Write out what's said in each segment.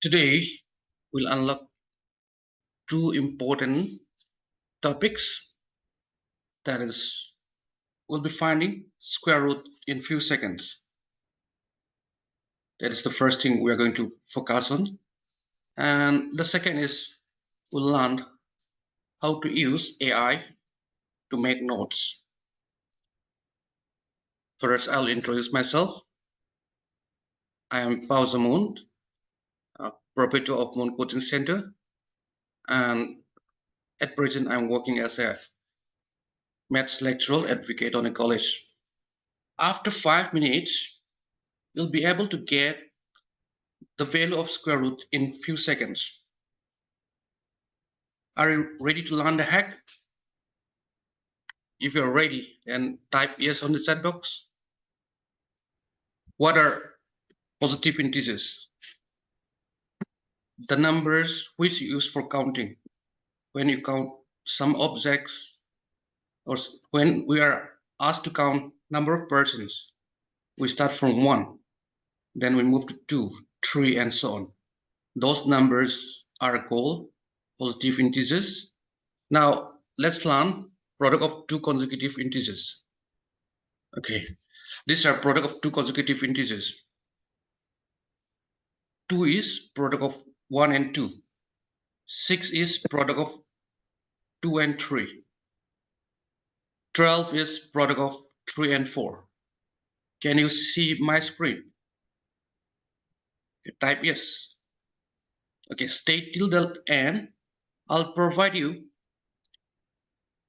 Today, we'll unlock two important topics. That is, we'll be finding square root in few seconds. That is the first thing we are going to focus on. And the second is we'll learn how to use AI to make notes. First, I'll introduce myself. I am Pao Zamund, proprietor of Moon Coaching Center. And at present, I'm working as a maths lecturer advocate on a college. After 5 minutes, you'll be able to get the value of square root in few seconds. Are you ready to learn the hack? If you're ready, then type yes on the chat box. What are positive integers? The numbers which you use for counting. When you count some objects, or when we are asked to count number of persons, we start from 1, then we move to 2, 3, and so on. Those numbers are called positive integers. Now let's learn product of two consecutive integers. Okay, these are product of two consecutive integers. 2 is product of 1 and 2. 6 is product of 2 and 3. 12 is product of 3 and 4. Can you see my screen? Type yes. Okay, stay till the end. I'll provide you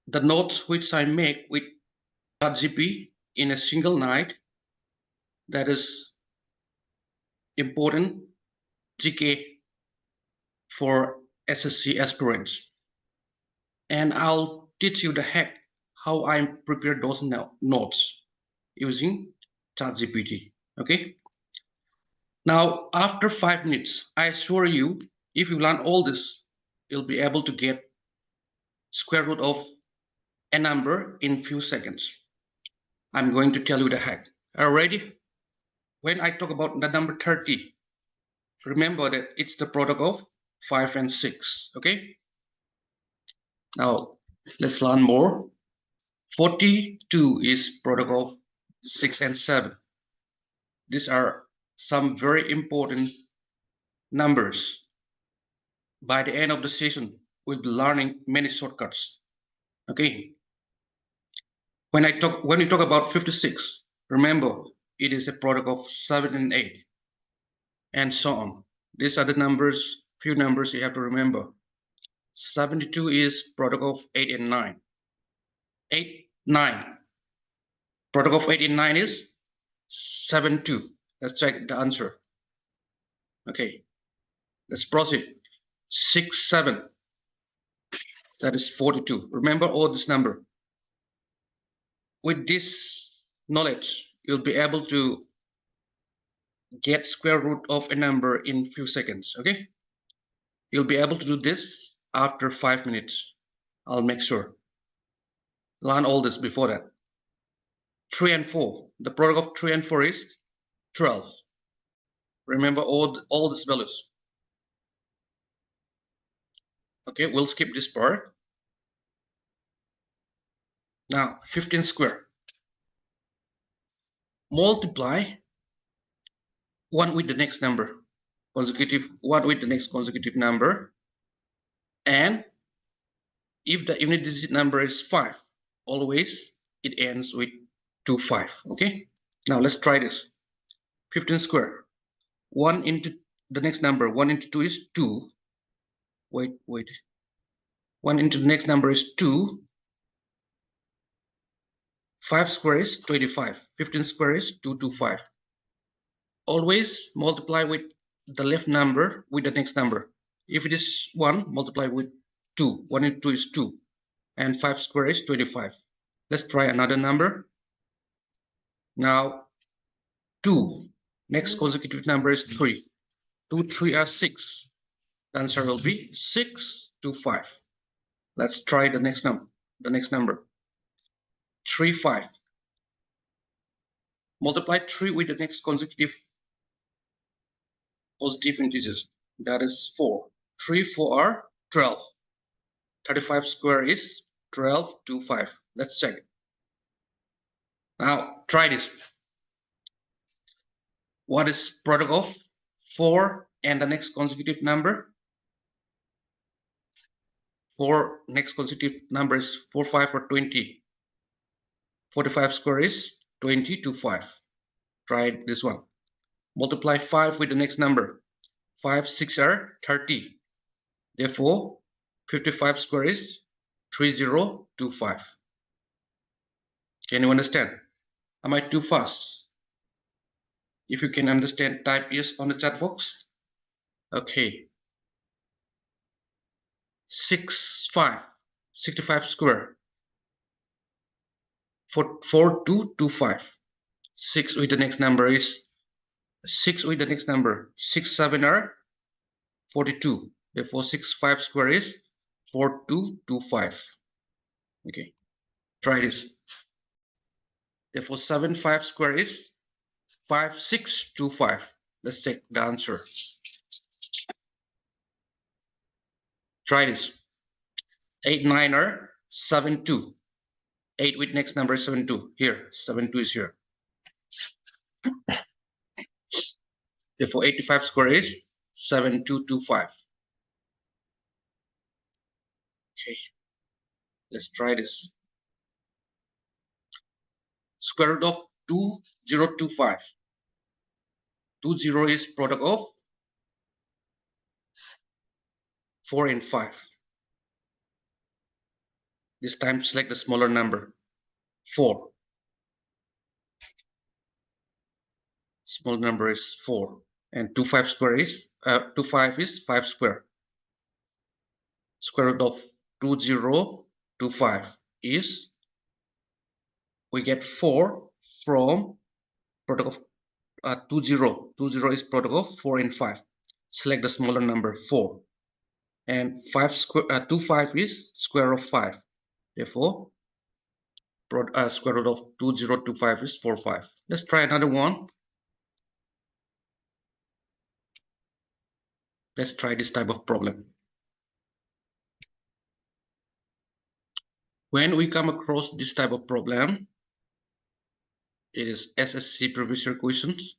the notes which I make with ChatGPT in a single night. That is important GK for SSC aspirants. And I'll teach you the hack how I prepare those notes using ChatGPT. Okay. Now, after 5 minutes, I assure you, if you learn all this, you'll be able to get square root of a number in few seconds. I'm going to tell you the hack. Are you ready? When I talk about the number 30, remember that it's the product of 5 and 6. Okay. Now, let's learn more. 42 is product of 6 and 7. These are some very important numbers. By the end of the session, we'll be learning many shortcuts. Okay. When you talk about 56, remember it is a product of 7 and 8, and so on. These are the numbers, few numbers you have to remember. 72 is product of 8 and 9. 8, 9. Product of 8 and 9 is 7, 2. Let's check the answer. Okay, let's proceed. 6, 7. That is 42. Remember all this number. With this knowledge, you'll be able to get square root of a number in few seconds. Okay, you'll be able to do this after 5 minutes. I'll make sure. Learn all this before that. 3 and 4. The product of 3 and 4 is 12. Remember all these values. Okay, we'll skip this part. Now, 15 square. Multiply 1 with the next number, consecutive 1 with the next consecutive number, and if the unit digit number is 5, always it ends with 2, 5. Okay, now let's try this. 15 square. 1 into the next number, 1 into 2 is 2. Wait. 1 into the next number is 2. 5 square is 25. 15 square is 225. Always multiply with the left number with the next number. If it is 1, multiply with 2. 1 into 2 is 2. And 5 square is 25. Let's try another number. Now, 2. Next consecutive number is 3. 2, 3 are 6. The answer will be 6, 2, 5. Let's try the next number. 3, 5. Multiply 3 with the next consecutive positive integers. That is 4. 3, 4 are 12. 35 square is 12, 2, 5. Let's check it. Now try this. What is product of 4 and the next consecutive number? 4 next consecutive number is 4, 5 or 20. 45 square is 20 to 5. Try this one. Multiply 5 with the next number. 5, 6 are 30. Therefore, 55 square is 3025. Can you understand? Am I too fast? If you can understand, type yes on the chat box. Okay. 65 square. 4225. 6 with the next number is 6 with the next number. 6, 7 are 42. Therefore, 65 square is 4225. Okay. Try this. Therefore, 75 square is 5625. Let's check the answer. Try this. 8, 9 are 72. 8 with next number is 72. Here, 72 is here. Therefore, 85 square is 7225. Okay, let's try this. Square root of 2025. 20 is product of 4 and 5. This time select the smaller number, 4. Small number is 4. And 25 square is 25 is 5 square. Square root of 2025 is, we get 4 from product of 20. 20 is product of 4 and 5. Select the smaller number, 4. And 25 is square of 5. Therefore, square root of 2025 is 4, 5. Let's try another one. Let's try this type of problem. When we come across this type of problem, it is SSC previous year questions.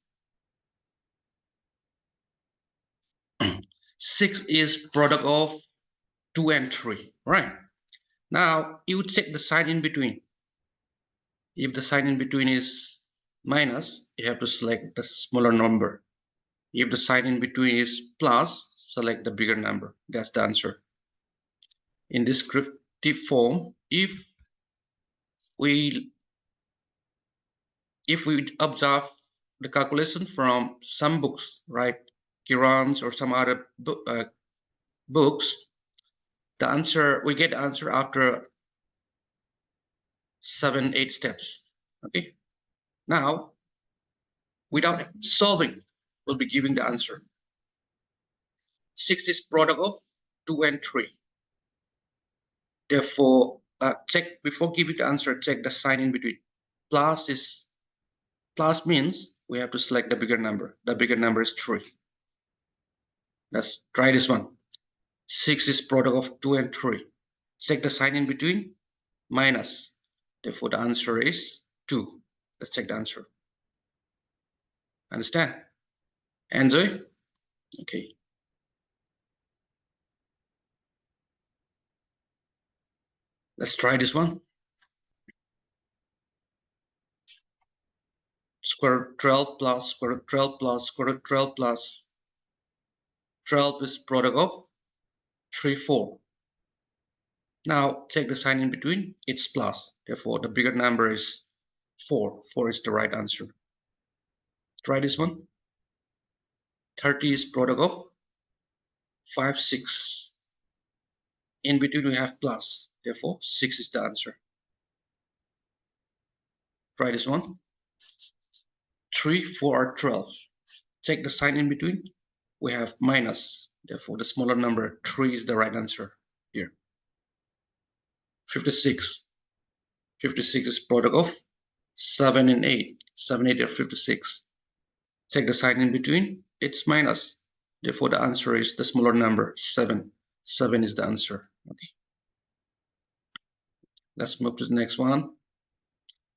6 is product of 2 and 3, right? Now you check the sign in between. If the sign in between is minus, you have to select the smaller number. If the sign in between is plus, select the bigger number. That's the answer. In descriptive form, if we observe the calculation from some books, right, Kiran's or some other books, the answer, we get the answer after 7, 8 steps. Okay. Now, without solving, we'll be giving the answer. 6 is product of 2 and 3. Therefore, check before giving the answer, check the sign in between. Plus means we have to select the bigger number. The bigger number is 3. Let's try this one. 6 is product of 2 and 3. Check the sign in between, minus. Therefore, the answer is 2. Let's check the answer. Understand? Enjoy? Okay. Let's try this one. Square root 12 plus square root 12 plus square root 12 plus 12 is product of 3, 4. Now check the sign in between, it's plus. Therefore, the bigger number is 4. 4 is the right answer. Try this one. 30 is product of 5, 6. In between we have plus. Therefore, 6 is the answer. Try this one. 3, 4 are 12. Check the sign in between. We have minus. Therefore, the smaller number 3 is the right answer here. 56. 56 is product of 7 and 8. 7, 8 are 56. Check the sign in between. It's minus. Therefore, the answer is the smaller number, 7. 7 is the answer. Okay. Let's move to the next one.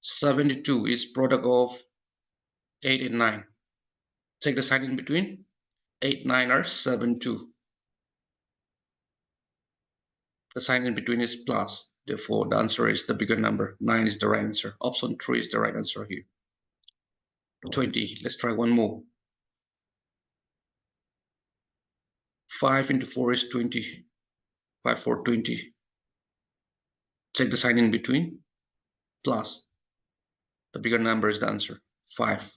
72 is product of 8 and 9. Take the sign in between. 8, 9 are 7, 2. The sign in between is plus. Therefore, the answer is the bigger number. 9 is the right answer. Option 3 is the right answer here. 20. Let's try one more. 5 into 4 is 20. 5, 4, 20. Check the sign in between. Plus. The bigger number is the answer. 5.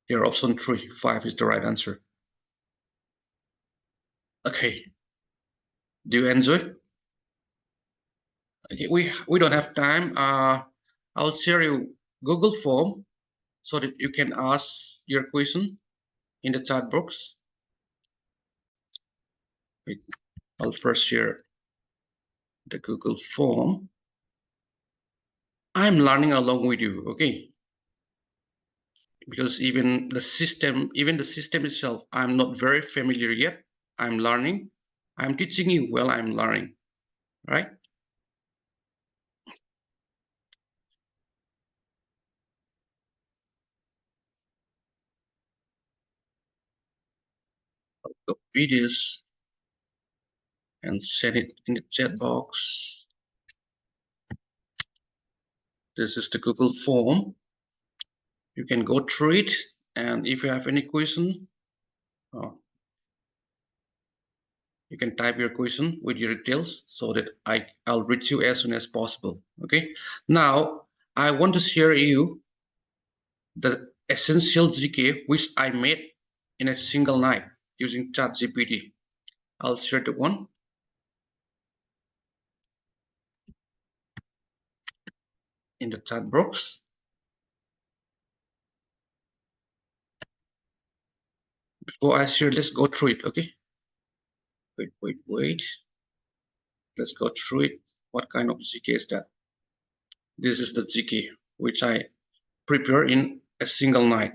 Here, option 3. 5 is the right answer. Okay. Do you enjoy? Okay, we don't have time. I'll share you Google form so that you can ask your question in the chat box. Wait, I'll first share the Google form. I'm learning along with you, okay? Because even the system itself, I'm not very familiar yet. I'm learning. I'm teaching you while I'm learning, right? I'll copy this and send it in the chat box. This is the Google form. You can go through it, and if you have any question, you can type your question with your details so that I'll reach you as soon as possible. Okay. Now I want to share you the essential GK which I made in a single night using ChatGPT. I'll share the one. In the chat box. Before I share, let's go through it. Okay. Wait. Let's go through it. What kind of GK is that? This is the GK which I prepare in a single night.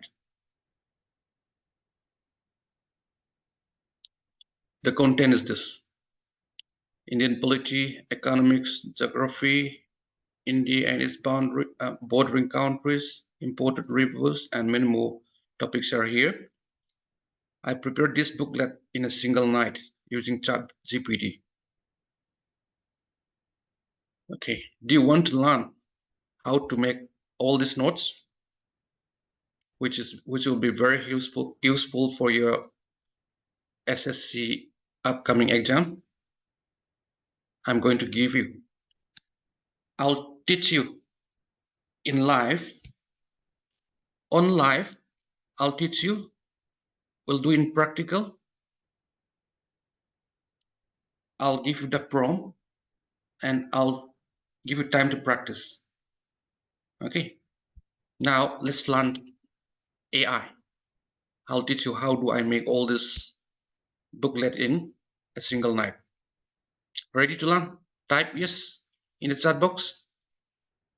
The content is this: Indian polity, economics, geography, India and its bordering countries, important rivers, and many more topics are here. I prepared this booklet in a single night using ChatGPT. Okay, do you want to learn how to make all these notes, which will be very useful for your SSC upcoming exam? I'm going to give you. I'll teach you in live. On live, I'll teach you. We'll do in practical. I'll give you the prompt and I'll give you time to practice. Okay. Now let's learn AI. I'll teach you how do I make all this booklet in a single night. Ready to learn? Type yes in the chat box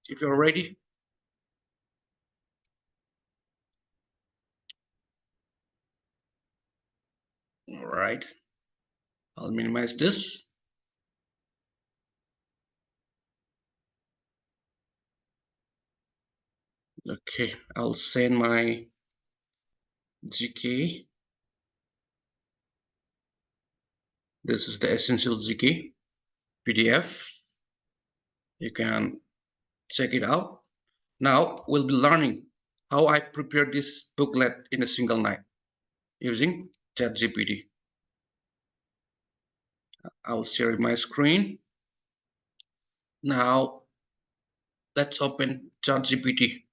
if you're ready. All right. I'll minimize this. Okay, I'll send my GK. This is the essential GK PDF. You can check it out. Now we'll be learning how I prepare this booklet in a single night using ChatGPT. I'll share my screen. Now let's open ChatGPT.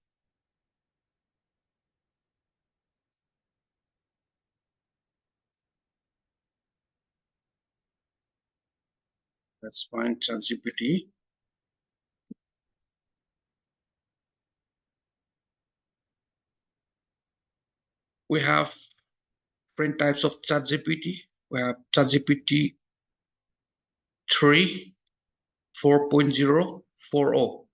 Let's find ChatGPT. We have different types of ChatGPT. We have ChatGPT 3, 4.0, 4.0.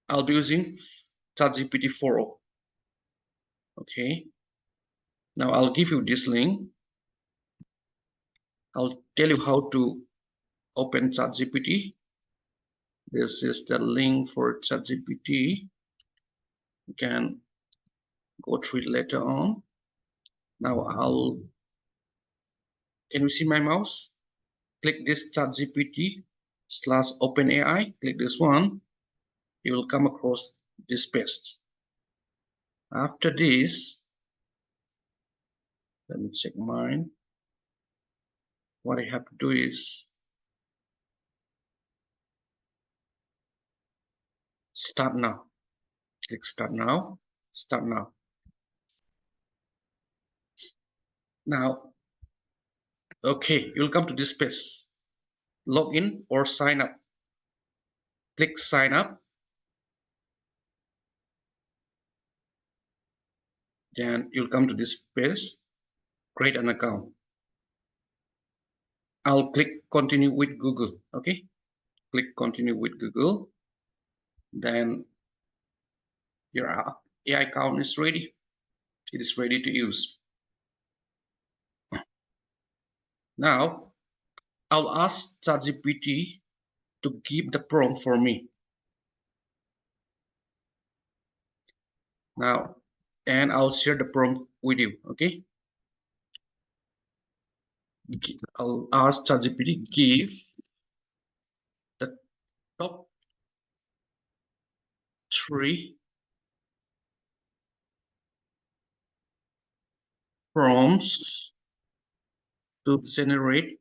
I'll be using ChatGPT 4.0. Okay. Now I'll give you this link. I'll tell you how to open ChatGPT. This is the link for ChatGPT. You can go through it later on. Now can you see my mouse? Click this ChatGPT/OpenAI. Click this one. You will come across this page. After this, let me check mine. What I have to do is start now. Click start now. Start now. Now, okay, you'll come to this page. Log in or sign up. Click sign up. Then you'll come to this page. Create an account. I'll click continue with Google. Okay, click continue with Google. Then your AI account is ready. It is ready to use. Now, I'll ask ChatGPT to give the prompt for me. Now, and I'll share the prompt with you. Okay, I'll ask ChatGPT give the top 3 prompts to generate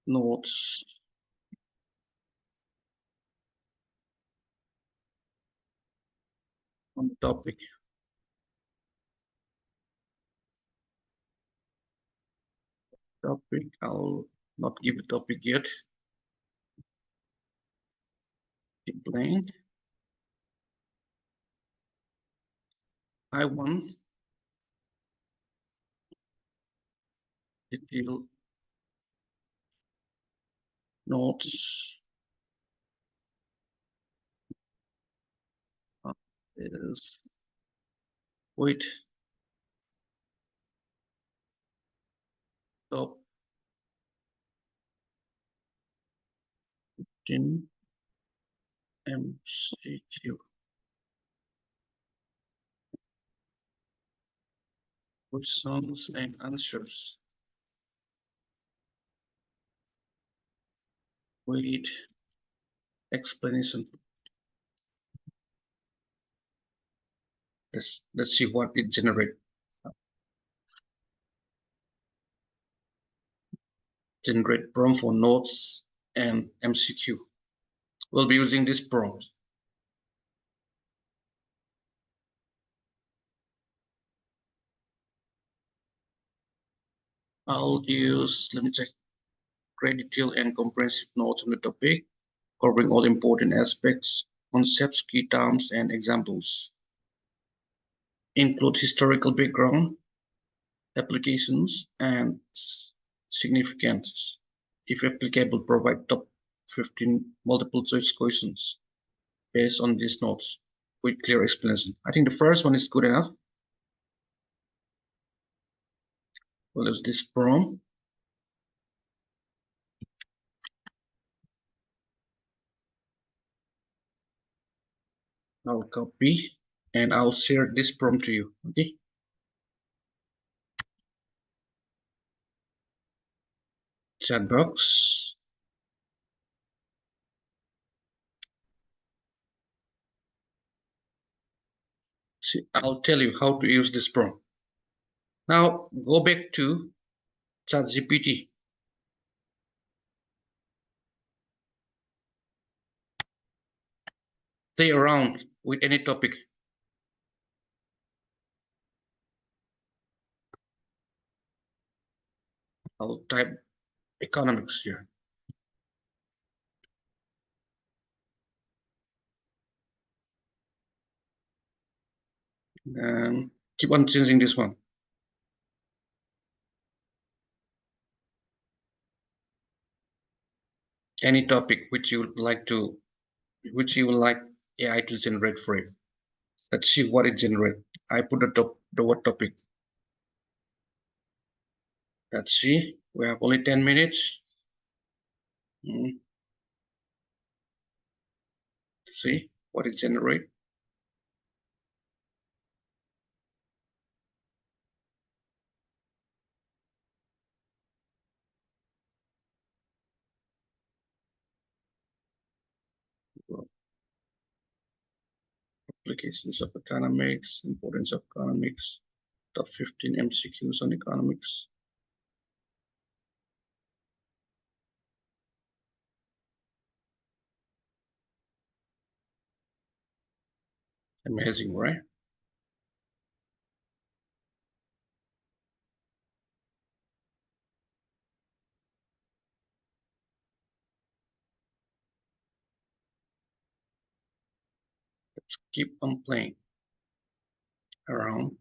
notes on the topic. I'll not give a topic yet. Keep blank. I want detailed notes is with top 10 MCQ. Questions and answers with explanation. Let's see what it generates. Generate prompt for notes and MCQ. We'll be using this prompt. I'll use, let me check, great detail and comprehensive notes on the topic, covering all important aspects, concepts, key terms, and examples. Include historical background, applications, and significance. If applicable, provide top 15 multiple choice questions based on these notes with clear explanation. I think the first one is good enough. We'll use this prompt. I'll copy and I'll share this prompt to you. Okay. Chat box. See, I'll tell you how to use this prompt. Now go back to ChatGPT. Play around with any topic. I'll type economics here. And keep on changing this one. Any topic which you would like to which you would like AI to generate for it. Let's see what it generates. I put the word topic. Let's see. We have only 10 minutes. See what it generates. Applications of economics, importance of economics, top 15 MCQs on economics. Amazing, right? Let's keep on playing around.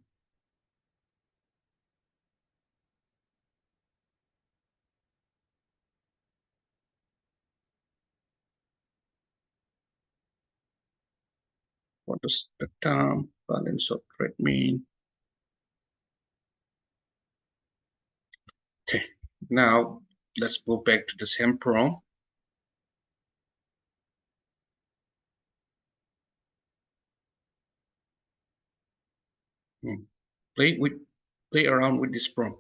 What does the term balance of trade mean? Okay, now let's go back to the same prompt. Play around with this prompt.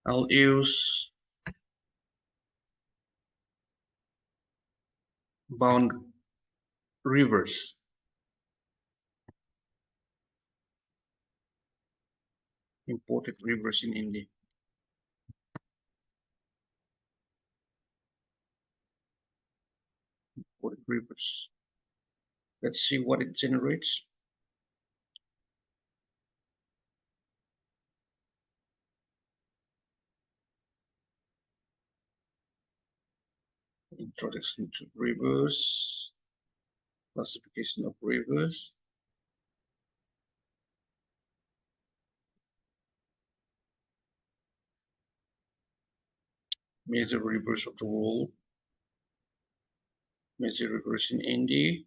I'll use bound rivers. Imported rivers in India. Imported rivers. Let's see what it generates. Introduction to rivers. Classification of rivers. Major rivers of the world. Major rivers in India.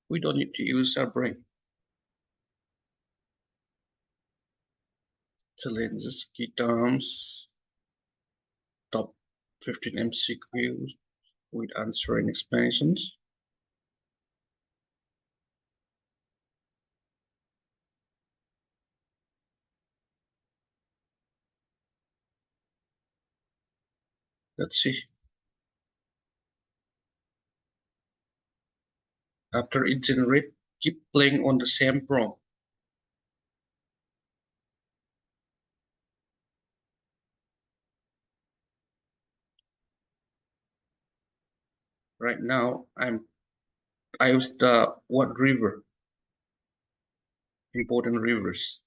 We don't need to use our brain. Challenges, key terms, top 15 MCQs with answering explanations. Let's see. After it generates, keep playing on the same prompt. Right now, I use the what river, important rivers.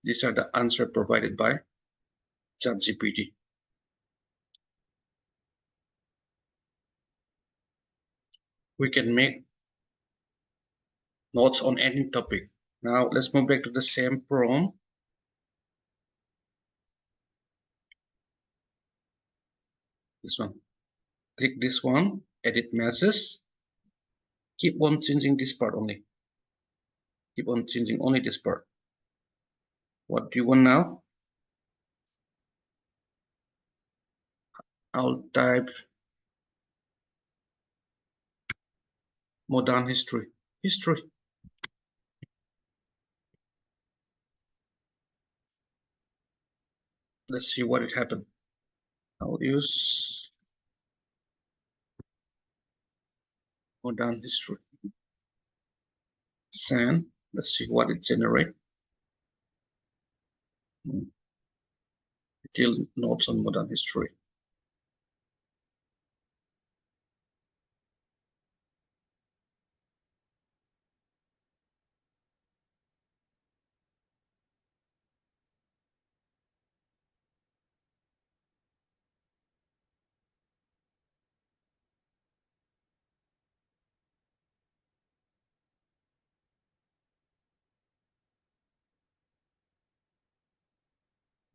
These are the answer provided by ChatGPT. We can make notes on any topic. Now let's move back to the same prompt. This one. Click this one, edit message. Keep on changing this part only. Keep on changing only this part. What do you want now? I'll type modern history. History. Let's see what it happened. I'll use modern history. Send. Let's see what it generates. Detailed notes on modern history.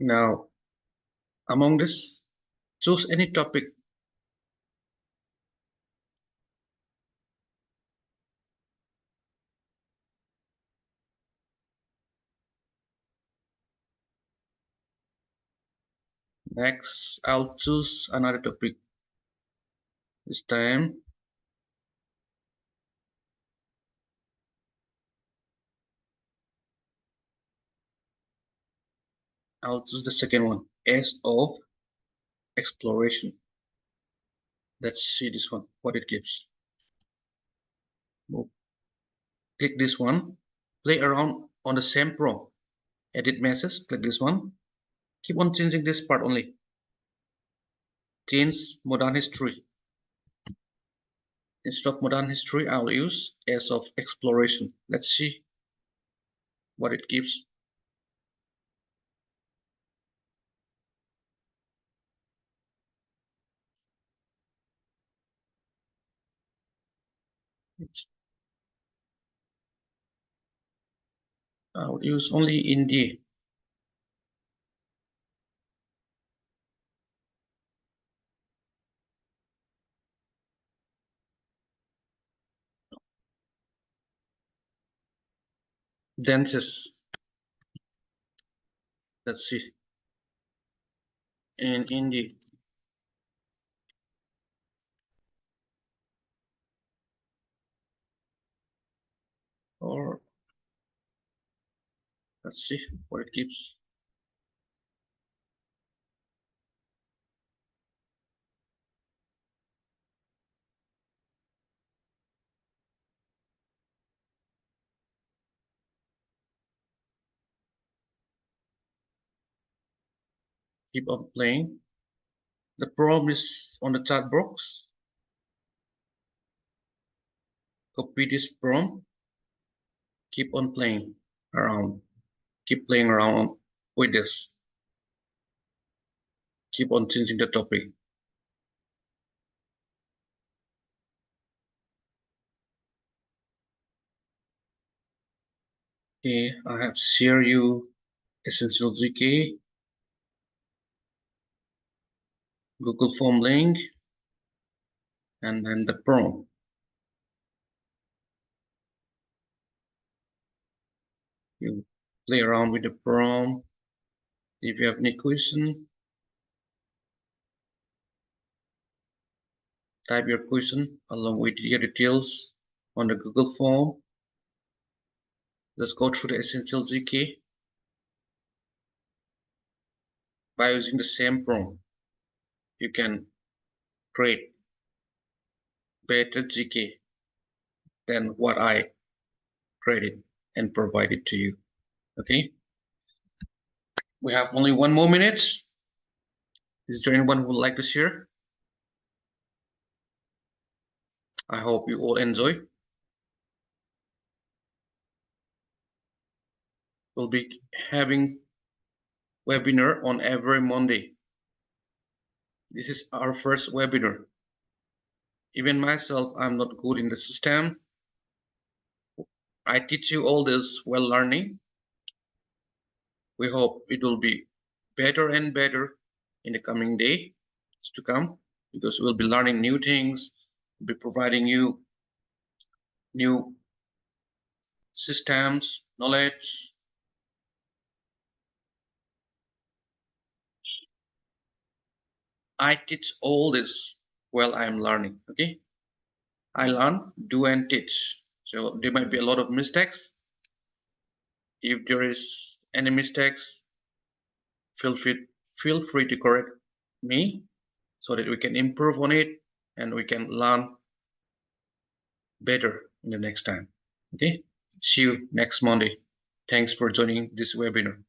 Now, among this, choose any topic. Next, I'll choose another topic. This time, I'll choose the second one, S of exploration. Let's see this one, what it gives. We'll click this one, play around on the same prompt. Edit message, click this one. Keep on changing this part only. Change modern history. Instead of modern history, I'll use S of exploration. Let's see what it gives. I'll use only India. Dances. Let's see. In India. Or let's see what it gives. Keep on playing. The prompt is on the chat box. Copy this prompt. Keep on playing around. Keep playing around with this. Keep on changing the topic. Okay, I have shared you Essential GK, Google Form link, and then the prompt. You play around with the prompt. If you have any question, type your question along with your details on the Google Form. Let's go through the Essential GK by using the same prompt. You can create better GK than what I created and provided to you. Okay, we have only 1 more minute. Is there anyone who would like to share? I hope you all enjoy. We'll be having webinar on every Monday. This is our first webinar. Even myself, I'm not good in the system. I teach you all this while learning. We hope it will be better and better in the coming days to come, because we'll be learning new things, we'll be providing you new systems, knowledge. I teach all this while I'm learning, okay? I learn, do, and teach. So there might be a lot of mistakes. If there is any mistakes, feel free to correct me so that we can improve on it and we can learn better in the next time. Okay, see you next Monday. Thanks for joining this webinar.